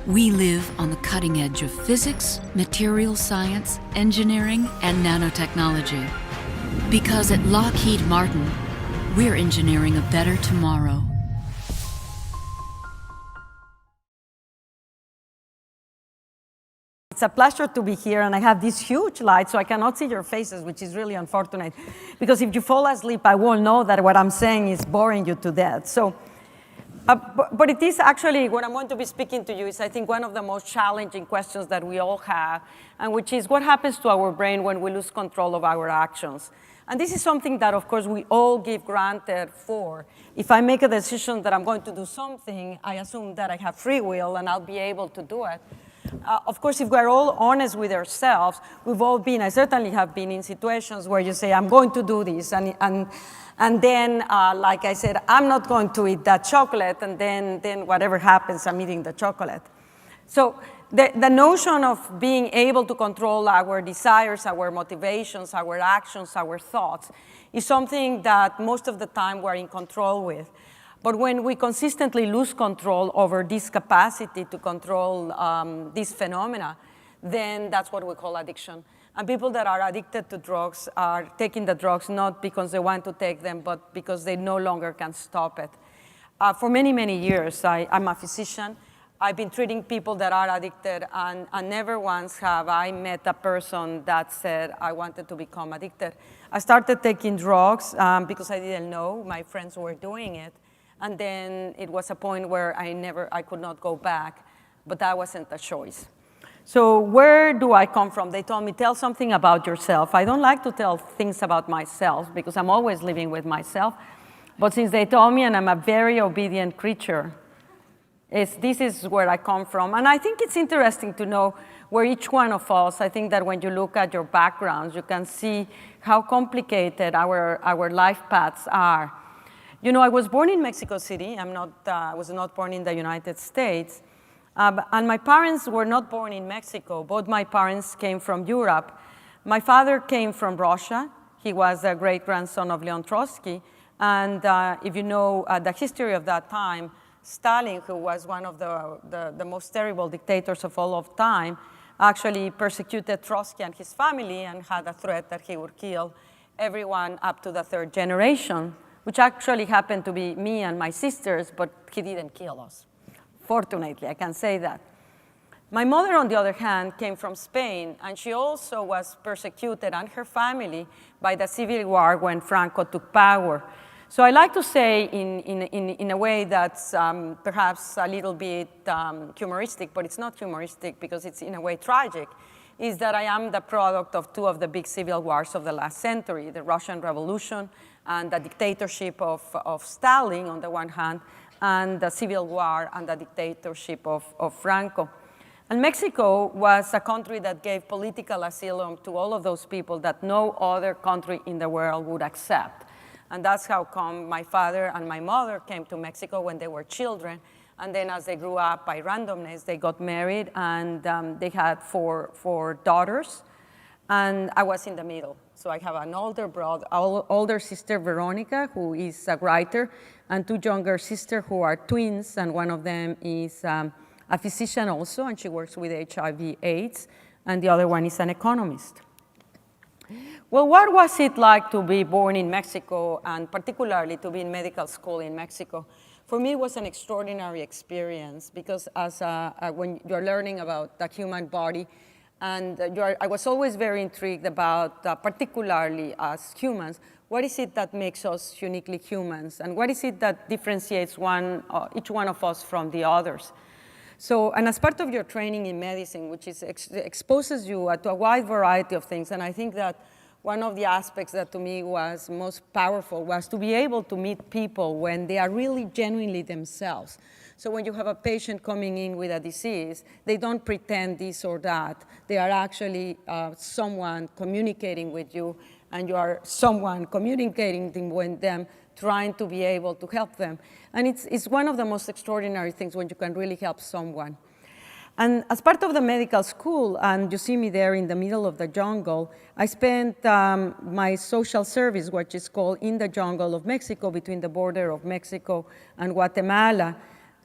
We live on the cutting edge of physics, material science, engineering, and nanotechnology. Because at Lockheed Martin, we're engineering a better tomorrow. It's a pleasure to be here, and I have this huge light, so I cannot see your faces, which is really unfortunate. Because if you fall asleep, I will know that what I'm saying is boring you to death. So, but it is actually, what I'm going to be speaking to you is, I think, one of the most challenging questions that we all have, and which is what happens to our brain when we lose control of our actions. And this is something that, of course, we all give granted for. If I make a decision that I'm going to do something, I assume that I have free will and I'll be able to do it. Of course, if we're all honest with ourselves, we've all been, I certainly have been in situations where you say, I'm going to do this, and then, like I said, I'm not going to eat that chocolate, and then whatever happens, I'm eating the chocolate. So the notion of being able to control our desires, our motivations, our actions, our thoughts, is something that most of the time we're in control with. But when we consistently lose control over this capacity to control these phenomena, then that's what we call addiction. And people that are addicted to drugs are taking the drugs not because they want to take them, but because they no longer can stop it. For many, many years, I'm a physician. I've been treating people that are addicted, and never once have I met a person that said, I wanted to become addicted. I started taking drugs because I didn't know. My friends were doing it. And then it was a point where I could not go back, but that wasn't a choice. So where do I come from? They told me, tell something about yourself. I don't like to tell things about myself because I'm always living with myself. But since they told me, and I'm a very obedient creature, this is where I come from. And I think it's interesting to know where each one of us, I think that when you look at your backgrounds, you can see how complicated our life paths are. You know, I was born in Mexico City. I was not born in the United States. And my parents were not born in Mexico. Both my parents came from Europe. My father came from Russia. He was a great-grandson of Leon Trotsky. And if you know the history of that time, Stalin, who was one of the most terrible dictators of all of time, actually persecuted Trotsky and his family and had a threat that he would kill everyone up to the third generation, which actually happened to be me and my sisters, but he didn't kill us. Fortunately, I can say that. My mother, on the other hand, came from Spain, and she also was persecuted, and her family, by the Civil War when Franco took power. So I like to say in a way that's perhaps a little bit humoristic, but it's not humoristic because it's in a way tragic, is that I am the product of two of the big civil wars of the last century, the Russian Revolution and the dictatorship of Stalin on the one hand, and the Civil War and the dictatorship of Franco. And Mexico was a country that gave political asylum to all of those people that no other country in the world would accept. And that's how come my father and my mother came to Mexico when they were children. And then as they grew up by randomness, they got married, and they had four daughters. And I was in the middle. So I have an older sister, Veronica, who is a writer, and two younger sisters who are twins, and one of them is a physician also, and she works with HIV/AIDS, and the other one is an economist. Well, what was it like to be born in Mexico, and particularly to be in medical school in Mexico? For me, it was an extraordinary experience because when you're learning about the human body, and I was always very intrigued about, particularly as humans, what is it that makes us uniquely humans? And what is it that differentiates each one of us from the others? So, and as part of your training in medicine, which is exposes you to a wide variety of things, and I think that one of the aspects that to me was most powerful was to be able to meet people when they are really genuinely themselves. So when you have a patient coming in with a disease, they don't pretend this or that. They are actually someone communicating with you, and you are someone communicating with them, trying to be able to help them. And it's one of the most extraordinary things when you can really help someone. And as part of the medical school, and you see me there in the middle of the jungle, I spent my social service, which is called In the Jungle of Mexico, between the border of Mexico and Guatemala.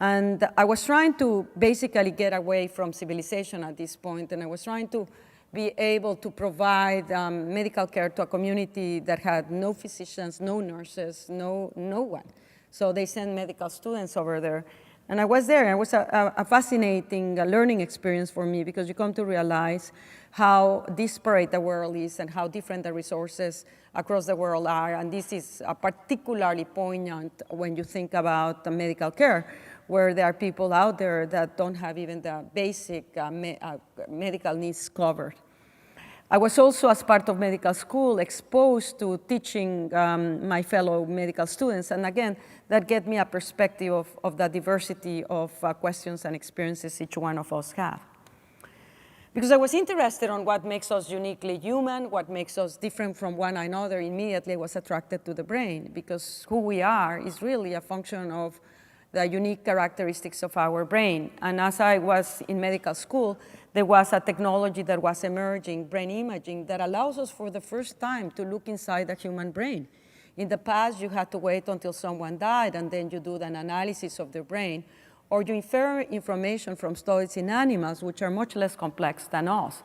And I was trying to basically get away from civilization at this point, and I was trying to be able to provide medical care to a community that had no physicians, no nurses, no one. So they sent medical students over there. And I was there. It was a fascinating learning experience for me, because you come to realize how disparate the world is and how different the resources across the world are. And this is particularly poignant when you think about the medical care, where there are people out there that don't have even the basic medical needs covered. I was also, as part of medical school, exposed to teaching my fellow medical students. And again, that gave me a perspective of the diversity of questions and experiences each one of us have. Because I was interested on what makes us uniquely human, what makes us different from one another, immediately I was attracted to the brain, because who we are is really a function of the unique characteristics of our brain. And as I was in medical school, there was a technology that was emerging, brain imaging, that allows us for the first time to look inside the human brain. In the past, you had to wait until someone died, and then you do an analysis of the brain, or you infer information from studies in animals, which are much less complex than us.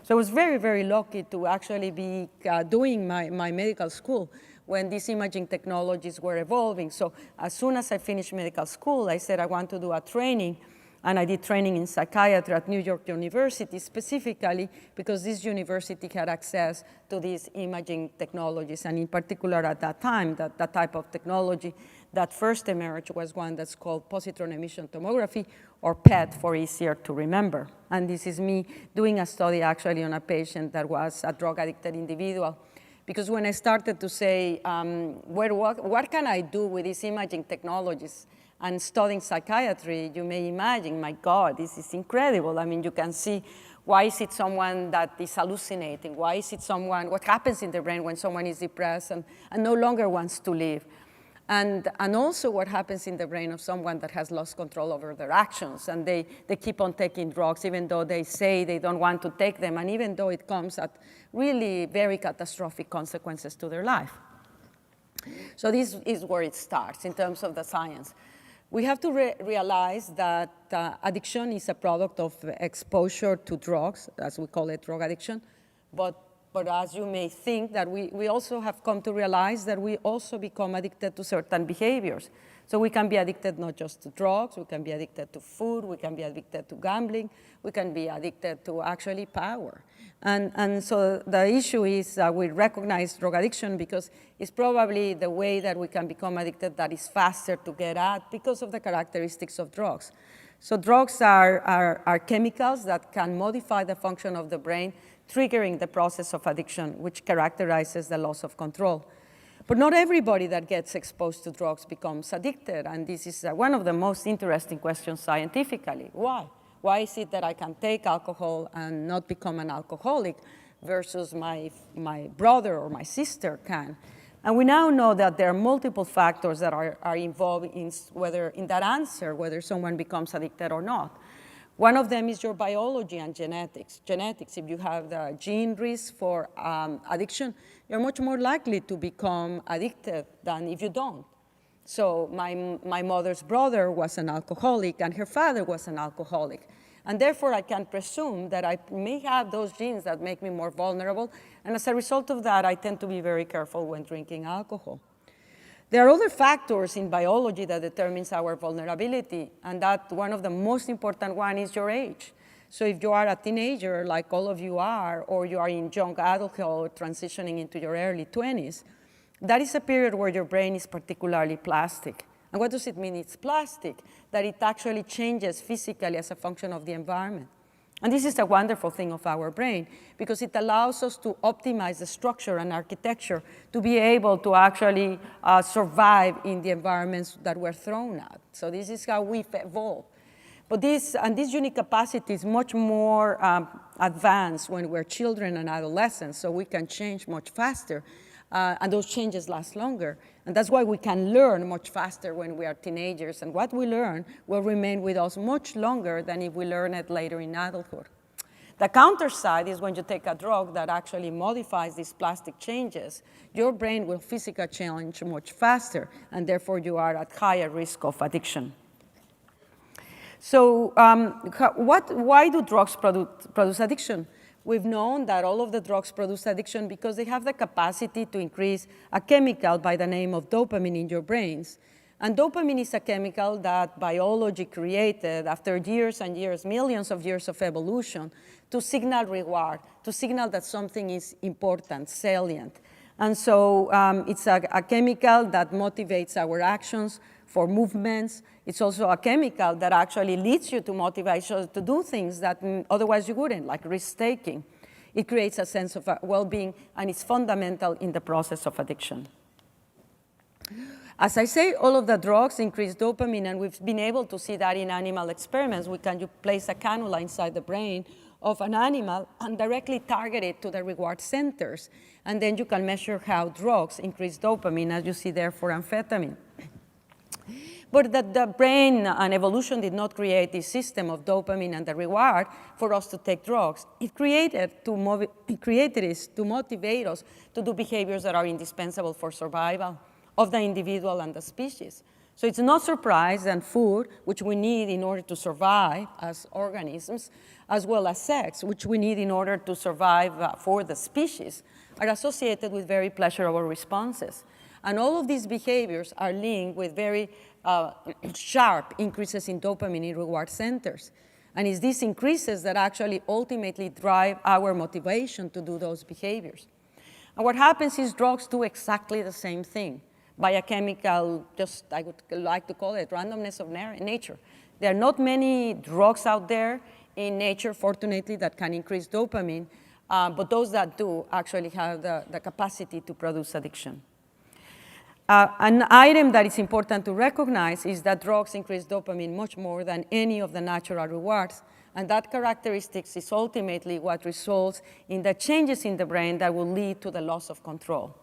So I was very, very lucky to actually be doing my medical school when these imaging technologies were evolving. So as soon as I finished medical school, I said I want to do a training, and I did training in psychiatry at New York University, specifically because this university had access to these imaging technologies. And in particular at that time, that type of technology that first emerged was one that's called positron emission tomography, or PET for easier to remember. And this is me doing a study actually on a patient that was a drug-addicted individual. Because when I started to say, what can I do with these imaging technologies and studying psychiatry, you may imagine, my God, this is incredible. I mean, you can see, why is it someone that is hallucinating? Why is it someone, what happens in the brain when someone is depressed and no longer wants to live? And also what happens in the brain of someone that has lost control over their actions, and they keep on taking drugs even though they say they don't want to take them, and even though it comes at really very catastrophic consequences to their life. So this is where it starts in terms of the science. We have to realize that addiction is a product of exposure to drugs, as we call it, drug addiction, but as you may think, that we also have come to realize that we also become addicted to certain behaviors. So we can be addicted not just to drugs, we can be addicted to food, we can be addicted to gambling, we can be addicted to actually power. And so the issue is we recognize drug addiction because it's probably the way that we can become addicted that is faster to get at because of the characteristics of drugs. So drugs are chemicals that can modify the function of the brain, triggering the process of addiction, which characterizes the loss of control. But not everybody that gets exposed to drugs becomes addicted, and this is one of the most interesting questions scientifically. Why? Why is it that I can take alcohol and not become an alcoholic versus my brother or my sister can? And we now know that there are multiple factors that are involved in that answer, whether someone becomes addicted or not. One of them is your biology and genetics. Genetics, if you have the gene risk for addiction, you're much more likely to become addicted than if you don't. So my mother's brother was an alcoholic, and her father was an alcoholic. And therefore, I can presume that I may have those genes that make me more vulnerable. And as a result of that, I tend to be very careful when drinking alcohol. There are other factors in biology that determines our vulnerability, and that one of the most important one is your age. So if you are a teenager, like all of you are, or you are in young adulthood, transitioning into your early 20s, that is a period where your brain is particularly plastic. And what does it mean it's plastic? That it actually changes physically as a function of the environment. And this is a wonderful thing of our brain, because it allows us to optimize the structure and architecture to be able to actually survive in the environments that we're thrown at. So this is how we've evolved. But this unique capacity is much more advanced when we're children and adolescents, so we can change much faster, and those changes last longer. And that's why we can learn much faster when we are teenagers, and what we learn will remain with us much longer than if we learn it later in adulthood. The counter side is when you take a drug that actually modifies these plastic changes, your brain will physically change much faster, and therefore you are at higher risk of addiction. So why do drugs produce addiction? We've known that all of the drugs produce addiction because they have the capacity to increase a chemical by the name of dopamine in your brains. And dopamine is a chemical that biology created after years and years, millions of years of evolution, to signal reward, to signal that something is important, salient. And so it's a chemical that motivates our actions for movements. It's also a chemical that actually leads you to motivation to do things that otherwise you wouldn't, like risk-taking. It creates a sense of well-being, and it's fundamental in the process of addiction. As I say, all of the drugs increase dopamine, and we've been able to see that in animal experiments. You place a cannula inside the brain of an animal and directly target it to the reward centers. And then you can measure how drugs increase dopamine, as you see there for amphetamine. But the brain and evolution did not create this system of dopamine and the reward for us to take drugs. It created it to motivate us to do behaviors that are indispensable for survival of the individual and the species. So it's no surprise that food, which we need in order to survive as organisms, as well as sex, which we need in order to survive for the species, are associated with very pleasurable responses. And all of these behaviors are linked with very sharp increases in dopamine in reward centers. And it's these increases that actually ultimately drive our motivation to do those behaviors. And what happens is drugs do exactly the same thing by a chemical, I would like to call it randomness of nature. There are not many drugs out there in nature, fortunately, that can increase dopamine, but those that do actually have the capacity to produce addiction. An item that is important to recognize is that drugs increase dopamine much more than any of the natural rewards, and that characteristic is ultimately what results in the changes in the brain that will lead to the loss of control.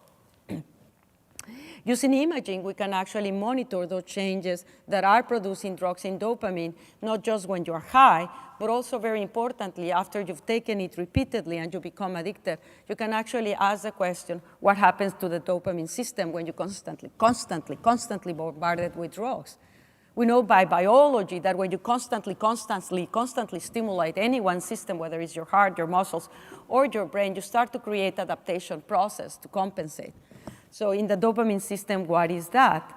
Using imaging, we can actually monitor those changes that are producing drugs in dopamine, not just when you're high, but also very importantly, after you've taken it repeatedly and you become addicted, you can actually ask the question, what happens to the dopamine system when you constantly bombarded with drugs? We know by biology that when you constantly stimulate any one system, whether it's your heart, your muscles, or your brain, you start to create adaptation process to compensate. So in the dopamine system, what is that?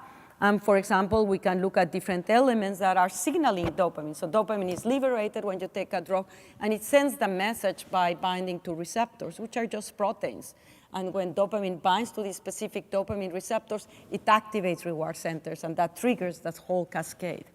For example, we can look at different elements that are signaling dopamine. So dopamine is liberated when you take a drug, and it sends the message by binding to receptors, which are just proteins. And when dopamine binds to these specific dopamine receptors, it activates reward centers, and that triggers that whole cascade.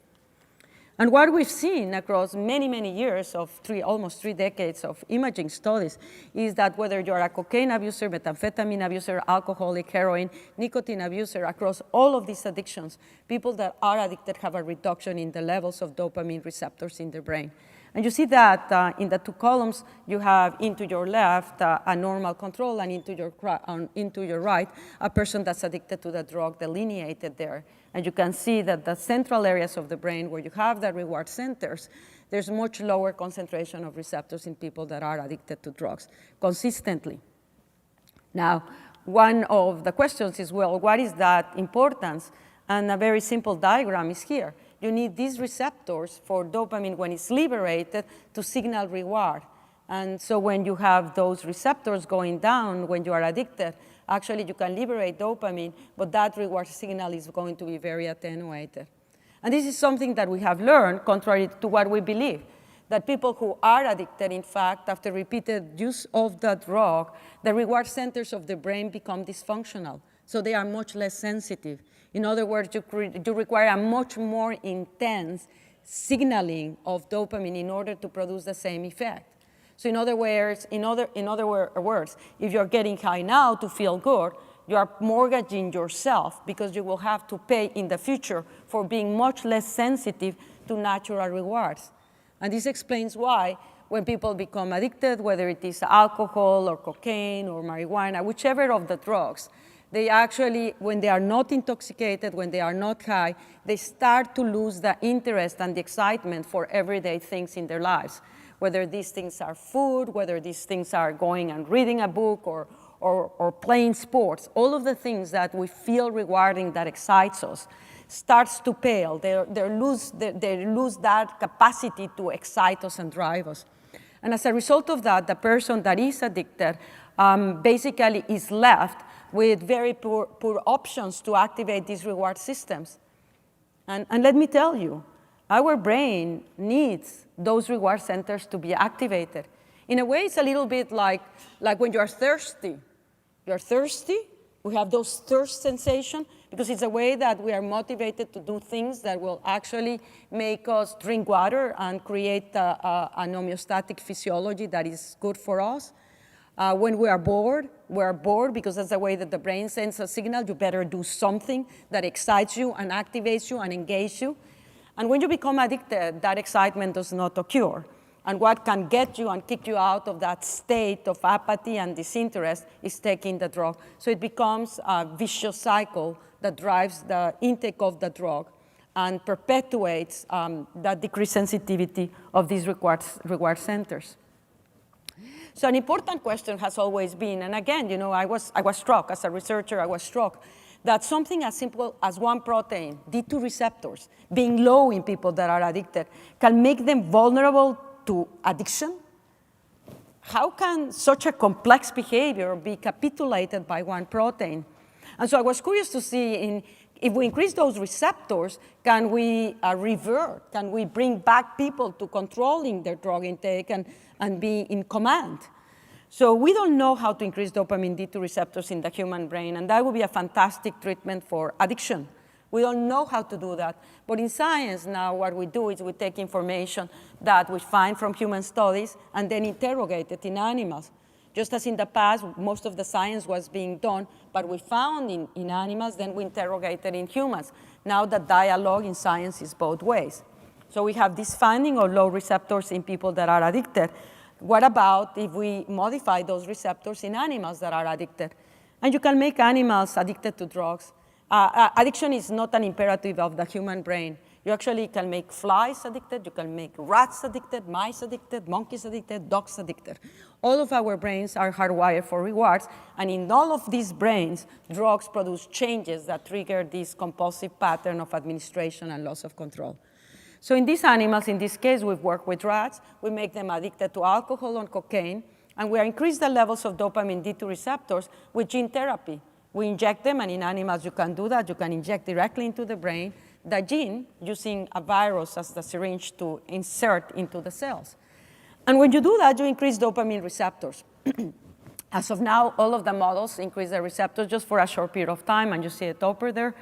And what we've seen across many, many years of almost 3 decades of imaging studies is that whether you're a cocaine abuser, methamphetamine abuser, alcoholic, heroin, nicotine abuser, across all of these addictions, people that are addicted have a reduction in the levels of dopamine receptors in their brain. And you see that in the 2 columns, you have into your left a normal control, and into your right, a person that's addicted to the drug delineated there. And you can see that the central areas of the brain where you have the reward centers, there's much lower concentration of receptors in people that are addicted to drugs consistently. Now, one of the questions is, well, what is that importance? And a very simple diagram is here. You need these receptors for dopamine when it's liberated to signal reward. And so when you have those receptors going down when you are addicted, actually you can liberate dopamine, but that reward signal is going to be very attenuated. And this is something that we have learned, contrary to what we believe, that people who are addicted, in fact, after repeated use of the drug, the reward centers of the brain become dysfunctional. So they are much less sensitive. In other words, you require a much more intense signaling of dopamine in order to produce the same effect. So in other words, if you're getting high now to feel good, you are mortgaging yourself because you will have to pay in the future for being much less sensitive to natural rewards. And this explains why when people become addicted, whether it is alcohol or cocaine or marijuana, whichever of the drugs, they actually, when they are not intoxicated, when they are not high, they start to lose the interest and the excitement for everyday things in their lives. Whether these things are food, whether these things are going and reading a book or playing sports, all of the things that we feel rewarding that excites us starts to pale. They lose that capacity to excite us and drive us. And as a result of that, the person that is addicted basically is left with very poor options to activate these reward systems. And let me tell you, our brain needs those reward centers to be activated. In a way, it's a little bit like when you're thirsty. You're thirsty, we have those thirst sensation, because it's a way that we are motivated to do things that will actually make us drink water and create an homeostatic physiology that is good for us. When we are bored because that's the way that the brain sends a signal. You better do something that excites you and activates you and engages you. And when you become addicted, that excitement does not occur. And what can get you and kick you out of that state of apathy and disinterest is taking the drug. So it becomes a vicious cycle that drives the intake of the drug and perpetuates that decreased sensitivity of these reward centers. So an important question has always been, and again, I was struck, as a researcher, I was struck, that something as simple as one protein, D2 receptors, being low in people that are addicted, can make them vulnerable to addiction? How can such a complex behavior be capitulated by one protein? And so I was curious to see if we increase those receptors, can we revert? Can we bring back people to controlling their drug intake and be in command? So we don't know how to increase dopamine D2 receptors in the human brain, and that would be a fantastic treatment for addiction. We don't know how to do that. But in science now, what we do is we take information that we find from human studies and then interrogate it in animals. Just as in the past, most of the science was being done, but we found in animals, then we interrogated in humans. Now the dialogue in science is both ways. So we have this finding of low receptors in people that are addicted. What about if we modify those receptors in animals that are addicted? And you can make animals addicted to drugs. Addiction is not an imperative of the human brain. You actually can make flies addicted, you can make rats addicted, mice addicted, monkeys addicted, dogs addicted. All of our brains are hardwired for rewards, and in all of these brains, drugs produce changes that trigger this compulsive pattern of administration and loss of control. So in these animals, in this case, we've worked with rats, we make them addicted to alcohol and cocaine, and we increase the levels of dopamine D2 receptors with gene therapy. We inject them, and in animals you can do that. You can inject directly into the brain the gene using a virus as the syringe to insert into the cells. And when you do that, you increase dopamine receptors. As of now, all of the models increase the receptors just for a short period of time, and you see it over there.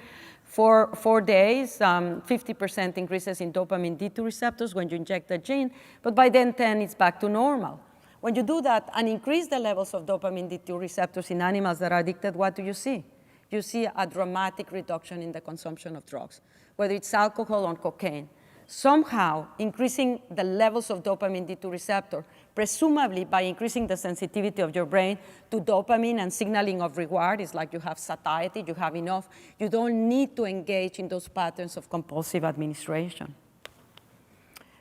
For 4 days, 50% increases in dopamine D2 receptors when you inject the gene, but by then 10, it's back to normal. When you do that and increase the levels of dopamine D2 receptors in animals that are addicted, what do you see? You see a dramatic reduction in the consumption of drugs, whether it's alcohol or cocaine. Somehow, increasing the levels of dopamine D2 receptor, presumably by increasing the sensitivity of your brain to dopamine and signaling of reward, is like you have satiety, you have enough. You don't need to engage in those patterns of compulsive administration.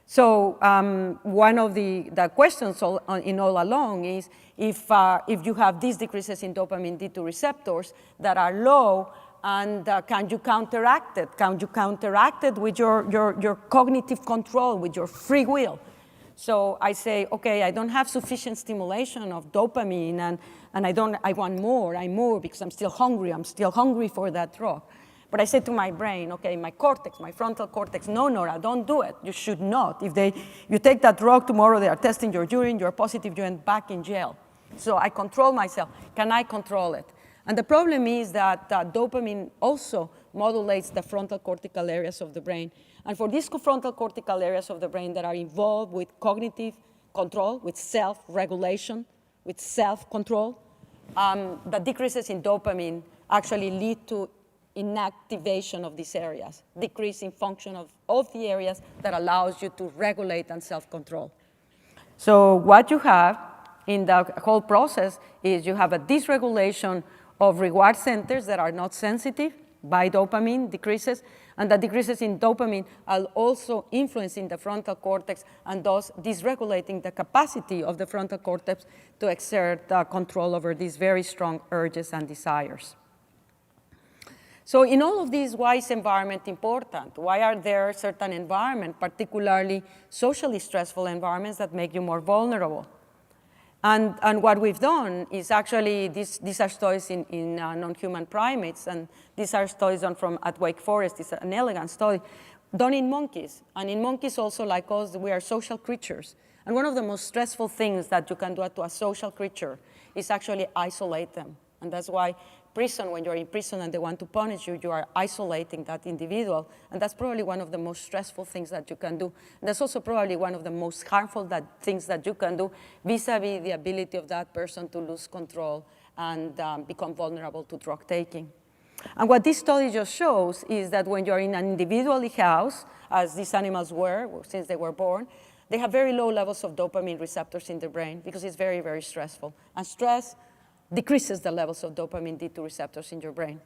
So one of the questions in all along is if you have these decreases in dopamine D2 receptors that are low, and can you counteract it? Can you counteract it with your cognitive control, with your free will? So I say, okay, I don't have sufficient stimulation of dopamine, and I want more. I'm more because I'm still hungry for that drug. But I say to my brain, okay, my cortex, my frontal cortex, no, Nora, don't do it. You should not. If you take that drug tomorrow, they are testing your urine, you're positive, you end back in jail. So I control myself. Can I control it? And the problem is that dopamine also modulates the frontal cortical areas of the brain. And for these frontal cortical areas of the brain that are involved with cognitive control, with self-regulation, with self-control, the decreases in dopamine actually lead to inactivation of these areas, decrease in function of the areas that allows you to regulate and self-control. So what you have in the whole process is you have a dysregulation of reward centers that are not sensitive by dopamine decreases, and the decreases in dopamine are also influencing the frontal cortex and thus dysregulating the capacity of the frontal cortex to exert control over these very strong urges and desires. So in all of these, why is environment important? Why are there certain environments, particularly socially stressful environments, that make you more vulnerable? And what we've done is actually, these are studies in non-human primates, and these are studies done at Wake Forest. It's an elegant study done in monkeys. And in monkeys also, like us, we are social creatures. And one of the most stressful things that you can do to a social creature is actually isolate them. And that's why prison, when you're in prison and they want to punish you, you are isolating that individual. And that's probably one of the most stressful things that you can do. And that's also probably one of the most harmful things that you can do vis-a-vis the ability of that person to lose control and become vulnerable to drug taking. And what this study just shows is that when you're in an individually housed, as these animals were since they were born, they have very low levels of dopamine receptors in the brain because it's very, very stressful. And stress decreases the levels of dopamine D2 receptors in your brain.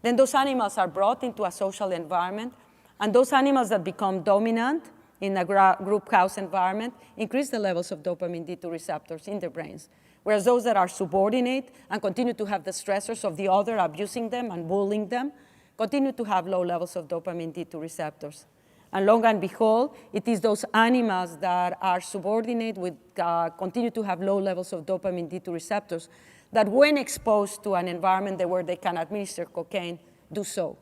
Then those animals are brought into a social environment, and those animals that become dominant in a group house environment increase the levels of dopamine D2 receptors in their brains, whereas those that are subordinate and continue to have the stressors of the other abusing them and bullying them continue to have low levels of dopamine D2 receptors. And lo and behold, it is those animals that are subordinate with continue to have low levels of dopamine D2 receptors that when exposed to an environment where they can administer cocaine, do so.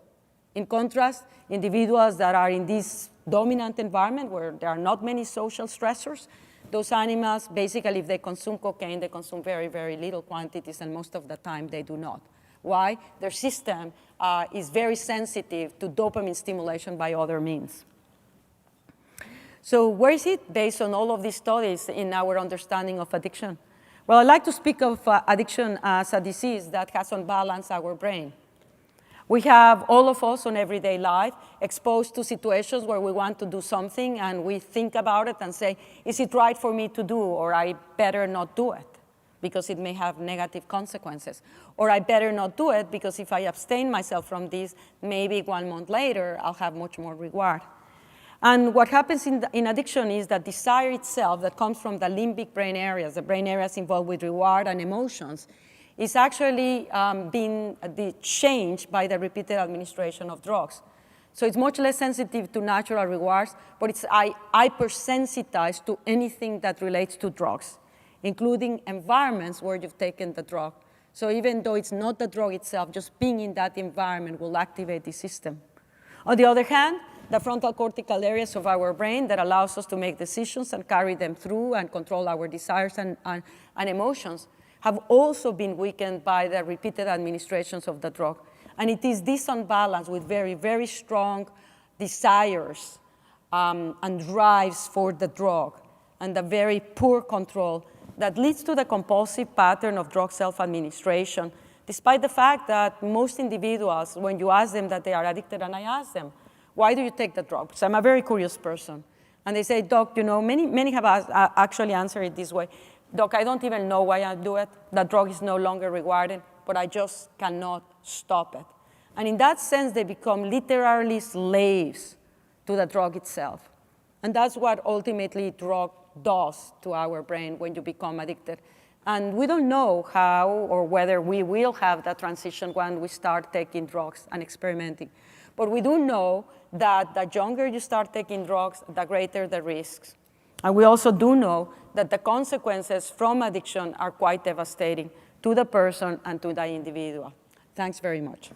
In contrast, individuals that are in this dominant environment where there are not many social stressors, those animals, basically, if they consume cocaine, they consume very, very little quantities, and most of the time they do not. Why? Their system is very sensitive to dopamine stimulation by other means. So where is it based on all of these studies in our understanding of addiction? Well, I like to speak of addiction as a disease that has unbalanced our brain. We have, all of us on everyday life, exposed to situations where we want to do something and we think about it and say, is it right for me to do, or I better not do it because it may have negative consequences. Or I better not do it because if I abstain myself from this, maybe 1 month later I'll have much more reward. And what happens in addiction is that desire itself that comes from the limbic brain areas, the brain areas involved with reward and emotions, is actually being changed by the repeated administration of drugs. So it's much less sensitive to natural rewards, but it's hypersensitized to anything that relates to drugs, including environments where you've taken the drug. So even though it's not the drug itself, just being in that environment will activate the system. On the other hand, the frontal cortical areas of our brain that allows us to make decisions and carry them through and control our desires and emotions have also been weakened by the repeated administrations of the drug. And it is this unbalance with very, very strong desires and drives for the drug and the very poor control that leads to the compulsive pattern of drug self-administration, despite the fact that most individuals, when you ask them that they are addicted, and I ask them, why do you take the drug? Because I'm a very curious person. And they say, Doc, you know, many have actually answered it this way. Doc, I don't even know why I do it. The drug is no longer rewarding, but I just cannot stop it. And in that sense, they become literally slaves to the drug itself. And that's what ultimately drug does to our brain when you become addicted. And we don't know how or whether we will have that transition when we start taking drugs and experimenting. But we do know that the younger you start taking drugs, the greater the risks. And we also do know that the consequences from addiction are quite devastating to the person and to the individual. Thanks very much.